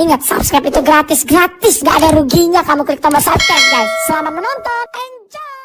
Ingat, subscribe itu gratis, gak ada ruginya kamu klik tombol subscribe guys. Selamat menonton, enjoy.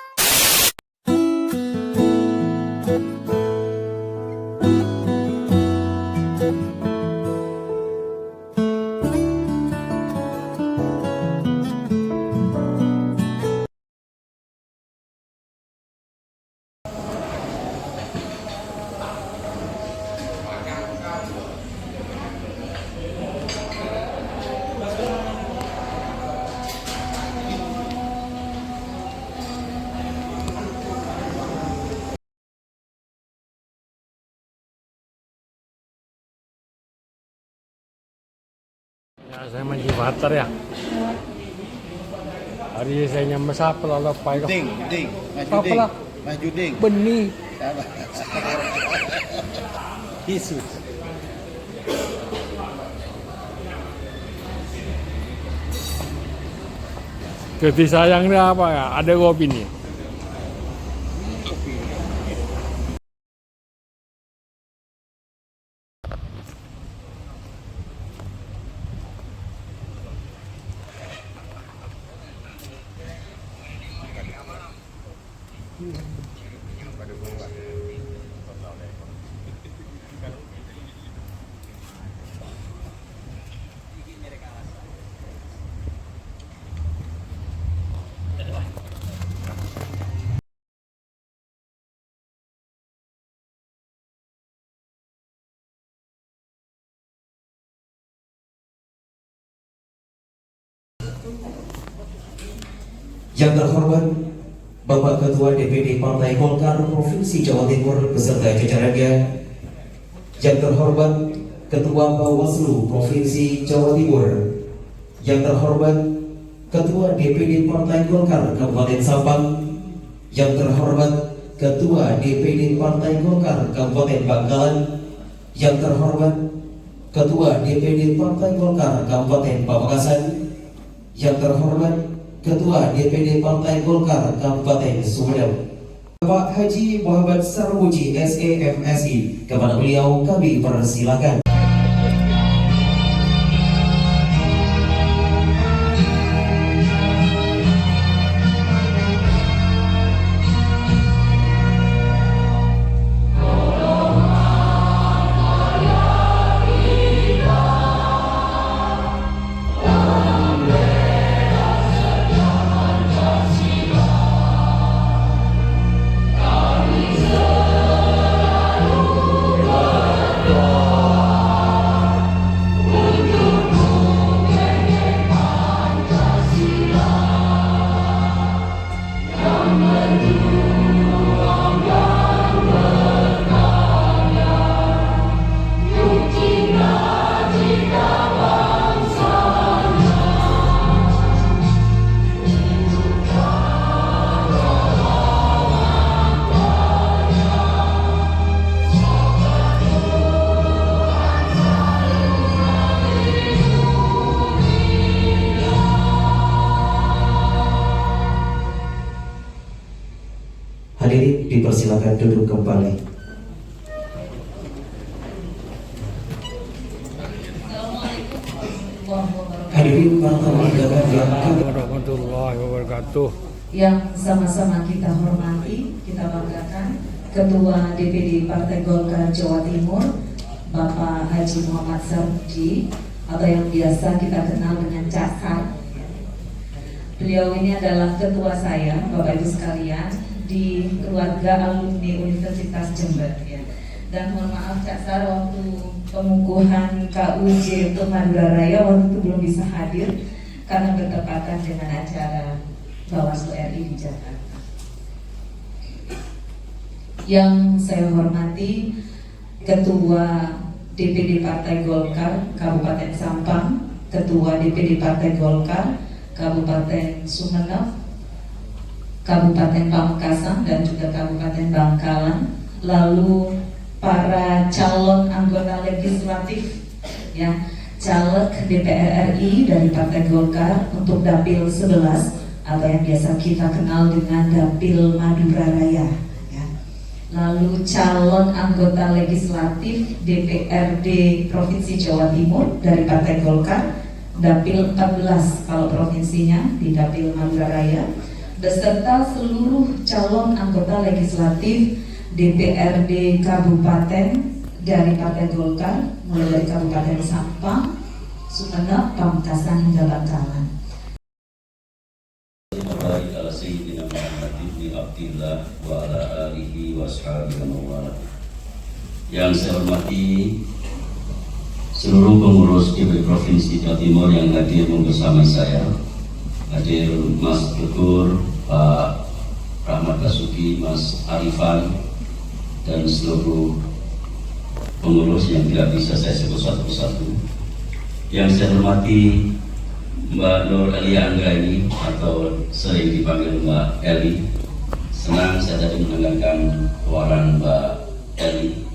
Ya, saya main Gibraltar ya. Hari ini saya nyambas apa lah pai Ding, apa lah? maju ding. Benih. Yesus. Kasih sayangnya apa ya? Ada kopi nih. Yang terhormat Bapak Ketua DPD Partai Golkar Provinsi Jawa Timur beserta jajarannya, yang terhormat Ketua Bawaslu Provinsi Jawa Timur, yang terhormat Ketua DPD Partai Golkar Kabupaten Sampang, yang terhormat Ketua DPD Partai Golkar Kabupaten Bangkalan, yang terhormat Ketua DPD Partai Golkar Kabupaten Pamekasan, yang terhormat Ketua DPD Partai Golkar Kabupaten Sumedang, Bapak Haji Muhammad Sarmuji SEMSI. Kepada beliau kami persilakan. Hadirin dipersilakan duduk kembali. Hadirin para tamu undangan Warahmatullahi wabarakatuh. Yang sama-sama kita hormati, kita banggakan Ketua DPD Partai Golkar Jawa Timur, Bapak Haji Muhammad Sarmuji, atau yang biasa kita kenal dengan Cakar. Beliau ini adalah ketua saya, Bapak Ibu sekalian, di keluarga alumni Universitas Jember ya. Dan mohon maaf Cak Sar, waktu pengukuhan KUJ untuk Madura Raya waktu itu belum bisa hadir karena bertepatan dengan acara Bawaslu RI di Jakarta. Yang saya hormati Ketua DPD Partai Golkar Kabupaten Sampang, Ketua DPD Partai Golkar Kabupaten Sumeneb, Kabupaten Pamekasan dan juga Kabupaten Bangkalan, lalu para calon anggota legislatif ya, caleg DPR RI dari Partai Golkar untuk Dapil 11 atau yang biasa kita kenal dengan Dapil Madura Raya ya. Lalu calon anggota legislatif DPRD Provinsi Jawa Timur dari Partai Golkar Dapil 14 kalau provinsinya di Dapil Madura Raya, beserta seluruh calon anggota legislatif DPRD Kabupaten dari Partai Golkar, mulai dari Kabupaten Sampang, Sumeneb, Pamekasan hingga Bangkalan. Yang saya hormati seluruh pengurus DPD Provinsi Jawa Timur yang hadir bersama saya, hadir Mas Tegur, Pak Rahmat Basuki, Mas Arifan, dan seluruh pengurus yang tidak bisa saya sebut satu persatu. Yang saya hormati Mbak Nur Elia Anggraini atau sering dipanggil Mbak Eli. Senang saya tadi mendengarkan keluaran Mbak Eli.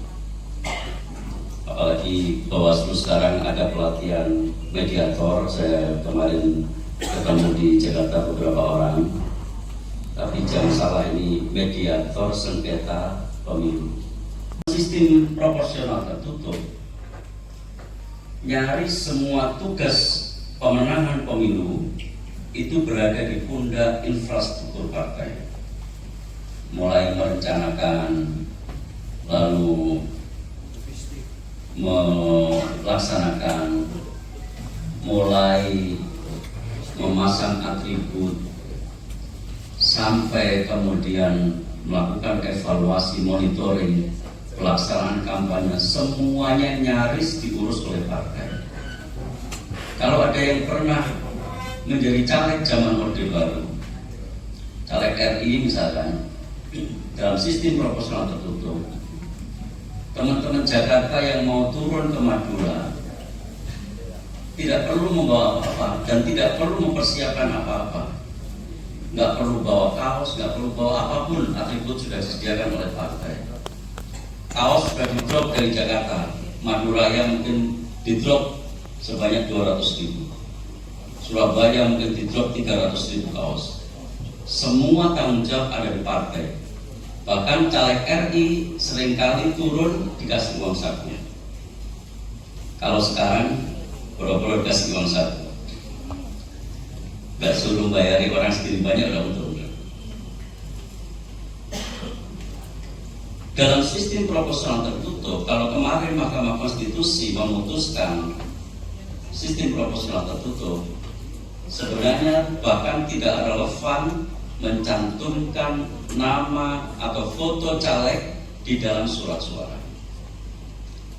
Apalagi Bawaslu sekarang ada pelatihan mediator. Saya kemarin ketemu di Jakarta beberapa orang. Tapi jangan salah, ini mediator sengketa pemilu. Sistem proporsional tertutup, nyaris semua tugas pemenangan pemilu itu berada di pundak infrastruktur partai. Mulai merencanakan, lalu melaksanakan, mulai memasang atribut, sampai kemudian melakukan evaluasi, monitoring pelaksanaan kampanye, semuanya nyaris diurus oleh partai. Kalau ada yang pernah menjadi caleg zaman Orde Baru, caleg RI misalkan, dalam sistem proporsional tertutup, teman-teman Jakarta yang mau turun ke Madura tidak perlu membawa apa-apa dan tidak perlu mempersiapkan apa-apa. Nggak perlu bawa kaos, nggak perlu bawa apapun, atribut sudah disediakan oleh partai. Kaos sudah di-drop dari Jakarta, Madura yang mungkin di-drop sebanyak 200.000, Surabaya mungkin di-drop 300.000 kaos. Semua tanggung jawab ada di partai. Bahkan caleg RI seringkali turun dikasih uang saku. Kalau sekarang boro-boro dikasih uang saku, nggak suruh bayari orang segini banyak udah turun. Dalam sistem proporsional tertutup, kalau kemarin Mahkamah Konstitusi memutuskan sistem proporsional tertutup, sebenarnya bahkan tidak relevan mencantumkan nama atau foto caleg di dalam surat suara.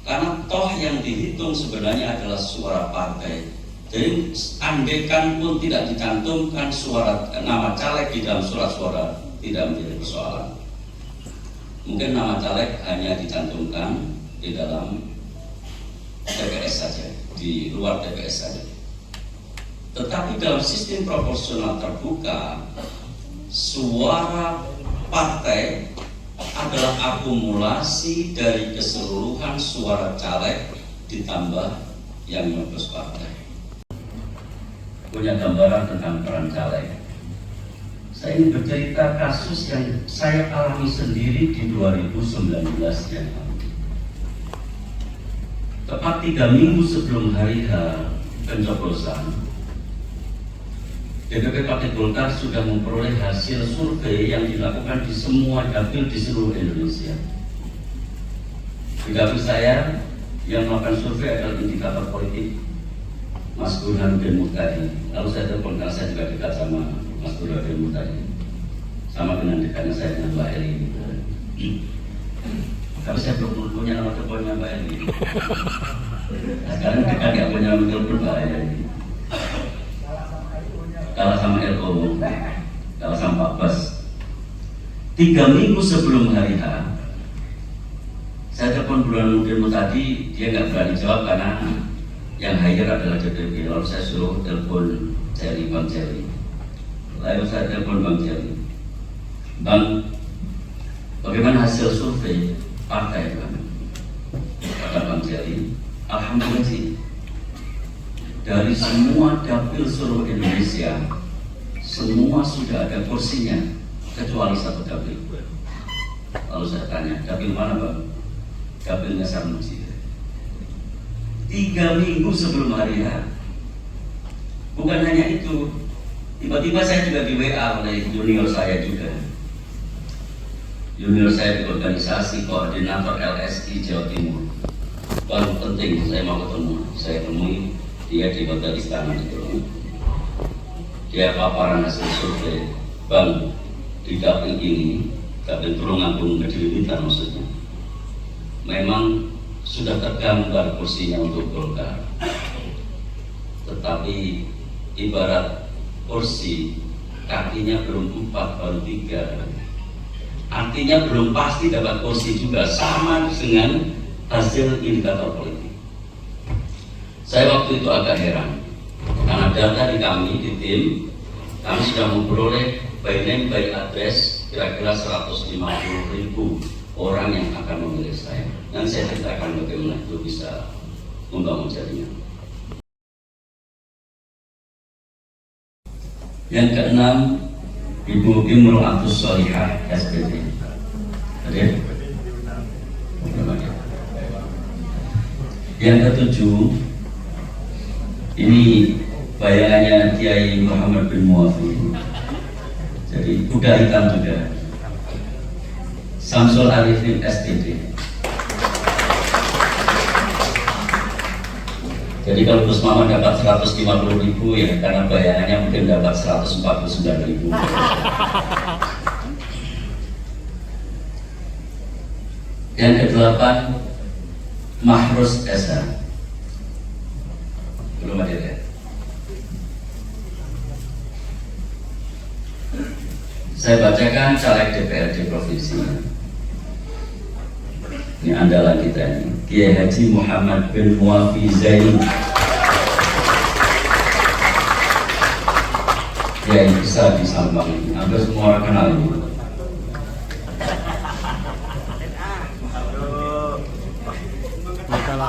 Karena toh yang dihitung sebenarnya adalah suara partai. Jadi andaikan pun tidak dicantumkan suara nama caleg di dalam surat suara, tidak menjadi persoalan. Mungkin nama caleg hanya dicantumkan di dalam TPS saja, di luar TPS saja. Tetapi dalam sistem proporsional terbuka, suara partai adalah akumulasi dari keseluruhan suara caleg ditambah yang menyoblos partai. Punya gambaran tentang peran caleg. Saya ingin bercerita kasus yang saya alami sendiri di 2019 yang lalu. Tepat 3 minggu sebelum hari H pencoblosan, DPP Partai Golkar sudah memperoleh hasil survei yang dilakukan di semua dapil di seluruh Indonesia. Di dapil saya yang melakukan survei adalah indikator politik Mas Burhanuddin Muhtadi. Lalu saya telepon karena saya juga dekat sama Mas Burhanuddin Muhtadi, sama dengan dekatnya saya dengan Mbak Eli. Tapi saya belum punya nomor teleponnya Mbak Eli. Nah, sekarang dekat nggak punya nomor telepon Mbak Eli. Kalah sama LO, kalah sama Pak Bas. 3 minggu sebelum hari H, saya telepon Burhanuddin Muhtadi, dia nggak berani jawab karena yang hire adalah DPP. Lalu saya suruh telepon Bang Jerry. Lalu saya telepon Bang Jerry. Bang, bagaimana hasil survei partai Bang? Kata Bang Jerry, alhamdulillah sih, dari semua dapil seluruh Indonesia, semua sudah ada kursinya, kecuali satu dapil. Lalu saya tanya, dapil mana Bang? Dapilnya Sarmuji. 3 minggu sebelum hari H, Bukan hanya itu, tiba-tiba saya juga di WA oleh junior saya juga. Junior saya di organisasi koordinator LSI Jawa Timur. Bang, penting saya mau ketemu. Saya temui dia di hotel istana itu. Dia paparan hasil survei. Bang, di dapil ini, dapil Tulungagung Kediri maksudnya, memang sudah tergambar kursinya untuk Golkar. Tetapi ibarat kursi, kakinya belum 4 baru 3. Artinya belum pasti dapat kursi juga, sama dengan hasil indikator politik. Saya waktu itu agak heran, karena data di kami, di tim, kami sudah memperoleh by name, by address kira-kira 150.000 orang yang akan memilih saya. Dan saya ceritakan bagaimana itu bisa membangun jaringan. Yang keenam, Ibu Imro'atus Sholihah SPD. Hadir? Yang ketujuh, ini bayangannya Kiai Muhammad bin Muwafi. Jadi kuda hitam juga. Samsul Arifin SPD. Jadi kalau Gus Mamat dapat 150.000 ya karena bayangannya mungkin dapat 149.000. Yang ke-8, Mahrus Esa. Belum ada ya? Saya bacakan caleg DPRD provinsi. Ini andalan kita ini, Kiai Haji Muhammad bin Muwafi Zaini. Kiai besar di Sampang ini, hampir semua orang kenal ini.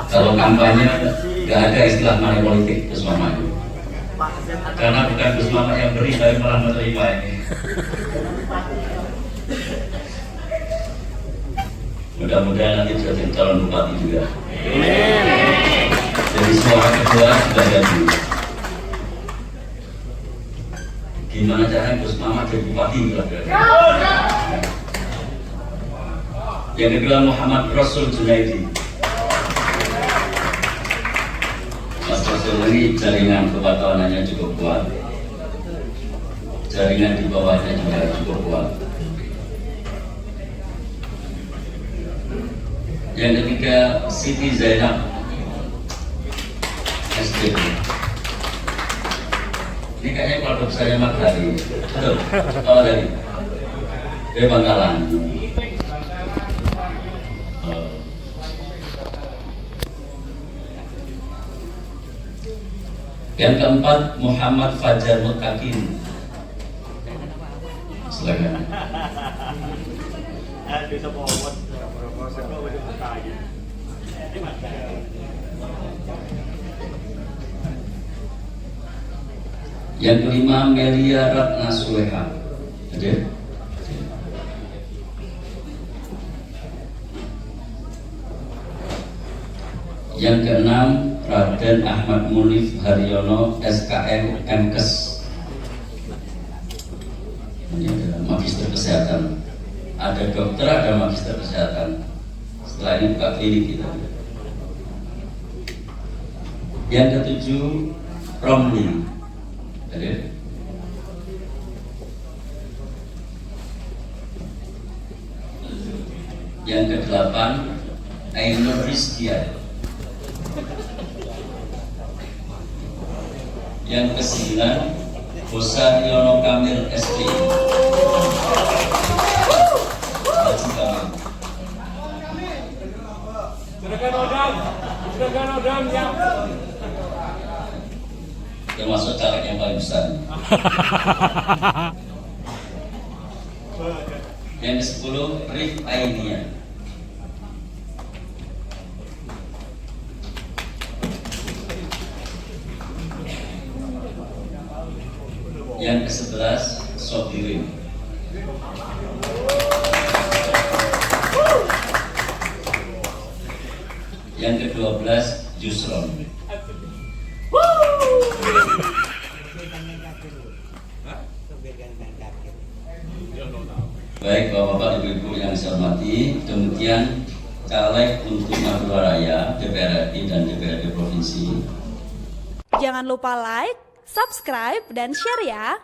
Kalau kampanye nggak ada istilah money politik Gus Mamat, karena bukan Gus Mamat yang beri, tapi malah menerima ini. Mudah-mudahan nanti bisa jadi calon bupati juga. Jadi suara kedua sudah jadi. Gimana caranya Gus Mamat jadi bupati? Yang kedua, Muhammad Rasul Junaidi. Mas Rasul ini jaringan kepatuhanannya cukup kuat, jaringan di bawahnya juga cukup kuat. Yang ketiga, Siti Zainab SDP. Ini kayaknya keluarga besarnya Mak Hari. Betul? Oh, dari Bangkalan. Yang keempat, Muhammad Fajar Mutakin. Silakan. Yang kelima, Melia Ratna Suleha. Hadir? Yang keenam, Raden Ahmad Munif Haryono SKM MKes. Ini adalah magister kesehatan. Ada dokter, ada magister kesehatan. Setelah ini buka klinik kita. Yang ketujuh, Romli. Hadir? Yang kedelapan, Ainur Rizkia. Yang kesembilan, Bosan Yono Kamil SD. Haji Kamil. Silakan Odam yang termasuk caleg yang paling besar. Yang ke-10, Rif Ainia. Yang ke-11, Sobirin. Yang ke-12, Yusron. Baik Bapak-Bapak, Ibu-Ibu yang saya hormati, demikian caleg untuk Madura Raya, DPR RI dan DPRD Provinsi. Jangan lupa like, subscribe, dan share ya.